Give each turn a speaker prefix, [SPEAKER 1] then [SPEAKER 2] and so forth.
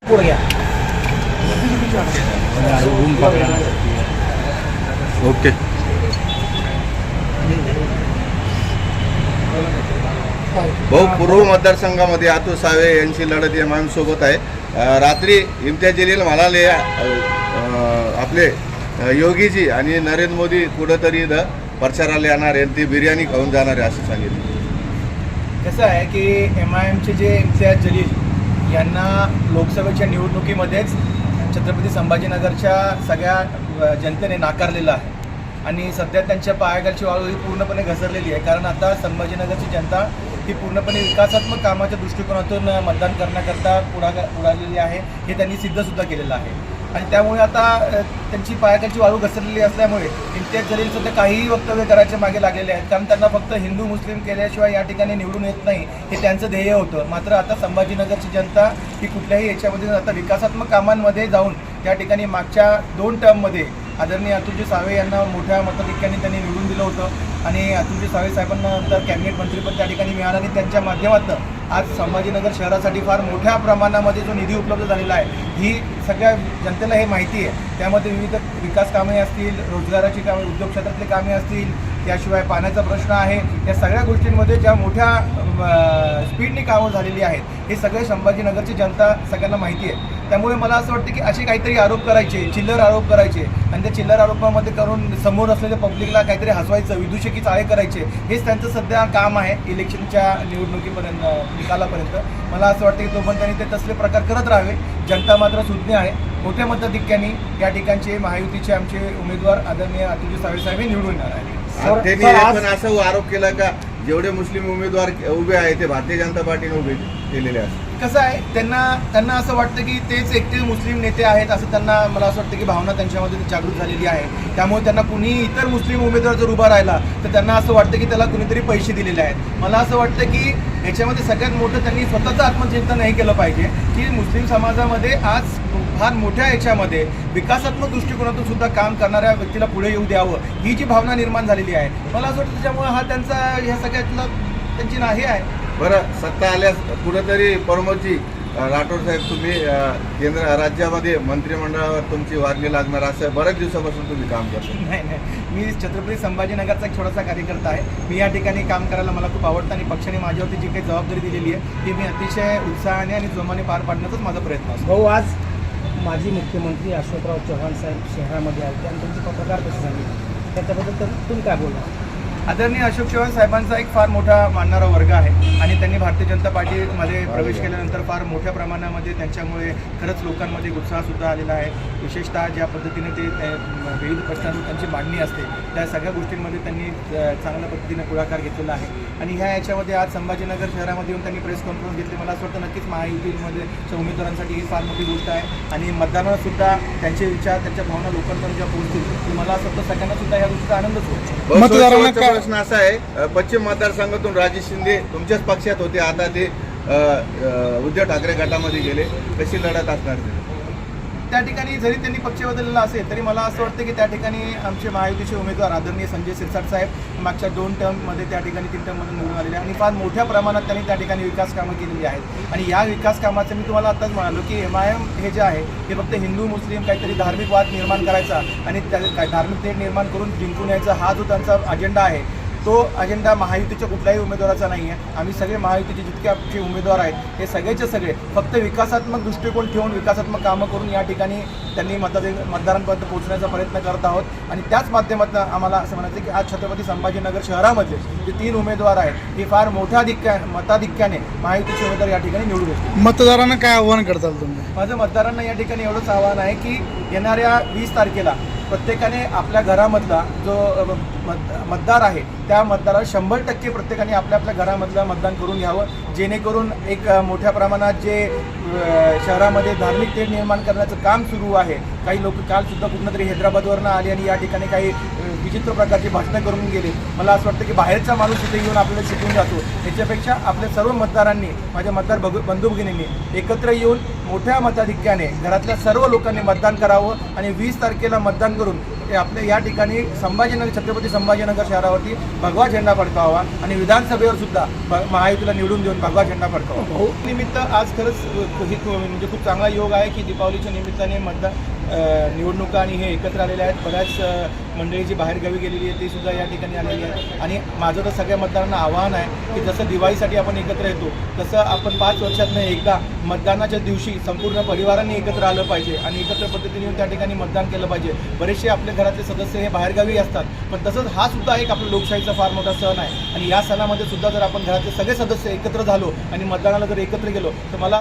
[SPEAKER 1] पुढे घ्या.
[SPEAKER 2] ओके. भाऊ, पूर्व मतदारसंघामध्ये अतुल सावे यांची लढत एमआयएम सोबत आहे. रात्री इम्तियाज जलील म्हणाले आपले योगीजी आणि नरेंद्र मोदी कुठंतरी इथं प्रचाराला येणार आहे, ते बिर्याणी खाऊन जाणार आहे असं सांगितलं.
[SPEAKER 1] कसं आहे की एमआयएमचे जे इम्तियाज जलील यांना लोकसभेच्या निवडणुकीमध्येच छत्रपती संभाजीनगरच्या सगळ्या जनतेने नाकारलेलं आहे आणि सध्या त्यांच्या पायाखालची वाळू ही पूर्णपणे घसरलेली आहे. कारण आता संभाजीनगरची जनता ही पूर्णपणे विकासात्मक कामाच्या दृष्टिकोनातून मतदान करण्याकरता पुढालेली आहे, हे त्यांनी सिद्धसुद्धा केलेलं आहे. आणि त्यामुळे आता त्यांची पायाखालची वाळू घसरलेली असल्यामुळे इम्तियाज जलील सध्या काहीही वक्तव्य करायच्या मागे लागलेले आहेत. कारण त्यांना फक्त हिंदू मुस्लिम केल्याशिवाय या ठिकाणी निवडून येत नाही हे त्यांचं ध्येय होतं. मात्र आता संभाजीनगरची जनता ही कुठल्याही याच्यामध्ये आता विकासात्मक कामांमध्ये जाऊन त्या ठिकाणी मागच्या 2 टर्ममध्ये आदरणीय अतुलजी सावे यांना मोठ्या मताधिक्याने त्यांनी निवडून दिलं होतं आणि अतुलजी सावे साहेबांना नंतर कॅबिनेट मंत्रीपद त्या ठिकाणी मिळालं आणि त्यांच्या माध्यमातून आज संभाजीनगर शहरासाठी फार मोठ्या प्रमाणामध्ये जो निधी उपलब्ध झालेला आहे ही सगळ्या जनतेला हे माहिती आहे. त्यामध्ये विविध विकास कामे असतील, रोजगाराची कामे, उद्योग क्षेत्रातली कामे असतील, त्याशिवाय पाण्याचा प्रश्न आहे. या सगळ्या गोष्टींमध्ये ज्या मोठ्या स्पीडनी कामं झालेली आहेत हे सगळे संभाजीनगरची जनता सगळ्यांना माहिती आहे. त्यामुळे मला असं वाटतं की असे काहीतरी आरोप करायचे, चिल्लर आरोप करायचे आणि त्या चिल्लर आरोपामध्ये करून समोर असलेल्या पब्लिकला काहीतरी हसवायचं, विदूषकी चाळे करायचे, हेच त्यांचं सध्या काम आहे इलेक्शनच्या निवडणुकीपर्यंत, निकालापर्यंत. मला असं वाटतं की तोपर्यंत त्यांनी ते तसले प्रकार करत राहावे. जनता मात्र सुज्ञ आहे. मोठ्या मताधिक्याने या ठिकाणचे महायुतीचे आमचे उमेदवार आदरणीय अतुलजी सावे साहेब हे निवडून येणार आहेत.
[SPEAKER 2] त्यांनी पण असा आरोप केला का जेवढे मुस्लिम उमेदवार उभे आहेत ते भारतीय जनता पार्टीने उभे केलेले असतात?
[SPEAKER 1] कसं आहे, त्यांना असं वाटतं की तेच एकटे मुस्लिम नेते आहेत असं त्यांना, मला असं वाटतं की भावना त्यांच्यामध्ये जागृत झालेली आहे. त्यामुळे त्यांना कुणी इतर मुस्लिम उमेदवार जर उभा राहिला तर त्यांना असं वाटतं की त्याला कुणीतरी पैसे दिलेले आहेत. मला असं वाटतं की याच्यामध्ये सगळ्यात मोठं त्यांनी स्वतःचं आत्मचिंतन नाही केलं पाहिजे की मुस्लिम समाजामध्ये आज फार मोठ्या याच्यामध्ये विकासात्मक दृष्टिकोनातून सुद्धा काम करणाऱ्या व्यक्तीला पुढे येऊ द्यावं ही जी भावना निर्माण झालेली आहे. मला असं वाटतं त्याच्यामुळे हा त्यांचा ह्या सगळ्यातला त्यांची नाही आहे.
[SPEAKER 2] बरं, सत्ता आल्यास कुठंतरी प्रमोदजी राठोड साहेब तुम्ही केंद्र राज्यामध्ये मंत्रिमंडळावर तुमची वारणी लागणार असं बऱ्याच दिवसापासून तुम्ही काम करता.
[SPEAKER 1] नाही, मी छत्रपती संभाजीनगरचा एक छोटासा कार्यकर्ता आहे. मी या ठिकाणी काम करायला मला खूप आवडतं आणि पक्षाने माझ्यावरती जी काही जबाबदारी दिलेली आहे ती मी अतिशय उत्साहाने आणि जोमाने पार पाडण्याचाच माझा प्रयत्न असतो.
[SPEAKER 3] भाऊ, आज माजी मुख्यमंत्री अशोकराव चव्हाण साहेब शहरामध्ये आले आणि त्यांची पत्रकार परिषद झाली, त्याच्याबद्दल तुम्ही काय बोलणार?
[SPEAKER 1] आदरणीय अशोक चव्हाण साहेबांचा एक फार मोठा मानणारा वर्ग आहे आणि त्यांनी भारतीय जनता पार्टीमध्ये प्रवेश केल्यानंतर फार मोठ्या प्रमाणामध्ये त्यांच्यामुळे खरंच लोकांमध्ये उत्साहसुद्धा आलेला आहे. विशेषतः ज्या पद्धतीने ते विविध प्रश्नांची त्यांची मांडणी असते त्या सगळ्या गोष्टींमध्ये त्यांनी चांगल्या पद्धतीने पुढाकार घेतलेला आहे आणि ह्या याच्यामध्ये आज संभाजीनगर शहरामध्ये येऊन त्यांनी प्रेस कॉन्फरन्स घेतली. मला असं वाटतं नक्कीच महायुतीमध्ये उमेदवारांसाठी ही फार मोठी गोष्ट आहे आणि मतदानातसुद्धा त्यांचे विचार, त्यांच्या भावना लोकांपर्यंत ज्या पोहोचतील मला असं वाटतं सगळ्यांना सुद्धा या गोष्टीचा आनंदच होतो.
[SPEAKER 2] मतदारांना प्रश्न असा आहे, पश्चिम मतदारसंघातून राजेश शिंदे तुमच्याच पक्षात होते, आता ते उद्धव ठाकरे गटामध्ये गेले, कशी लढत असणार?
[SPEAKER 1] त्या ठिकाणी जरी त्यांनी पक्ष बदललेला असेल तरी मला असं वाटतं की त्या ठिकाणी आमचे महायुतीचे उमेदवार आदरणीय संजय शिरसाट साहेब मागच्या 2 टर्ममध्ये त्या ठिकाणी 3 टर्ममध्ये निवडून आलेले आणि फार मोठ्या प्रमाणात त्यांनी त्या ठिकाणी विकास कामं केलेली आहेत. आणि या विकास कामाचं मी तुम्हाला आत्ताच म्हणालो की एमआयएम हे जे आहे हे फक्त हिंदू मुस्लिम काहीतरी धार्मिक वाद निर्माण करायचा आणि धार्मिक तेढ निर्माण करून जिंकून यायचा हा जो त्यांचा अजेंडा आहे तो अजेंडा महायुतीच्या कुठल्याही उमेदवाराचा नाही आहे. आम्ही सगळे महायुतीचे जितके आमचे उमेदवार आहेत हे सगळेचे सगळे फक्त विकासात्मक दृष्टिकोन ठेवून विकासात्मक कामं करून या ठिकाणी त्यांनी मतदारांपर्यंत पोहोचण्याचा प्रयत्न करत आहोत आणि त्याच माध्यमातून आम्हाला असं म्हणायचं की आज छत्रपती संभाजीनगर शहरामधले जे 3 उमेदवार आहेत हे फार मोठ्या मताधिक्याने महायुतीचे उमेदवार या ठिकाणी निवडून येतील.
[SPEAKER 3] मतदारांना काय आव्हान करताल तुम्ही?
[SPEAKER 1] माझं मतदारांना या ठिकाणी एवढंच आव्हान आहे की येणाऱ्या 20 तारखेला प्रत्येकाने आपल्या घरामधला जो मतदार आहे त्या मतदाराला 100% प्रत्येकाने आपल्या आपल्या घरामधलं मतदान करून घ्यावं, जेणेकरून एक मोठ्या प्रमाणात जे शहरामध्ये धार्मिक तेढ निर्माण करण्याचं काम सुरू आहे. काही लोक कालसुद्धा कुठून तरी हैदराबादवरनं आले आणि या ठिकाणी काही विचित्र प्रकारची भाषणं करून गेले. मला असं वाटतं की बाहेरचा माणूस इथे येऊन आपल्याला शिकून जातो, याच्यापेक्षा आपल्या सर्व मतदारांनी, माझ्या मतदार बंधू भगिनींनी एकत्र येऊन मोठ्या मताधिक्याने घरातल्या सर्व लोकांनी मतदान करावं आणि 20 तारखेला मतदान करून ते आपल्या या ठिकाणी छत्रपती संभाजीनगर शहरावरती भगवा झेंडा फडकावा आणि विधानसभेवर सुद्धा महायुतीला निवडून देऊन भगवा झेंडा फडकावा. निमित्त आज खरंच म्हणजे खूप चांगला योग आहे की दीपावलीच्या निमित्ताने निवडणुका आणि हे एकत्र आलेले आहेत. बऱ्याच मंडळी जी बाहेरगावी गेलेली आहे ती सुद्धा या ठिकाणी आलेली आहे. आणि माझं तर सगळ्या मतदारांना आवाहन आहे की जसं दिवाळीसाठी आपण एकत्र येतो तसं आपण 5 वर्षातनं एकदा मतदानाच्या दिवशी संपूर्ण परिवारांनी एकत्र आलं पाहिजे आणि एकत्र पद्धतीने येऊन त्या ठिकाणी मतदान केलं पाहिजे. बरेचसे आपल्या घरातले सदस्य हे बाहेरगावी असतात, पण तसंच हा सुद्धा एक आपला लोकशाहीचा फार मोठा सण आहे. आणि या सणामध्ये सुद्धा जर आपण घरातले सगळे सदस्य एकत्र झालो आणि मतदानाला जर एकत्र गेलो तर मला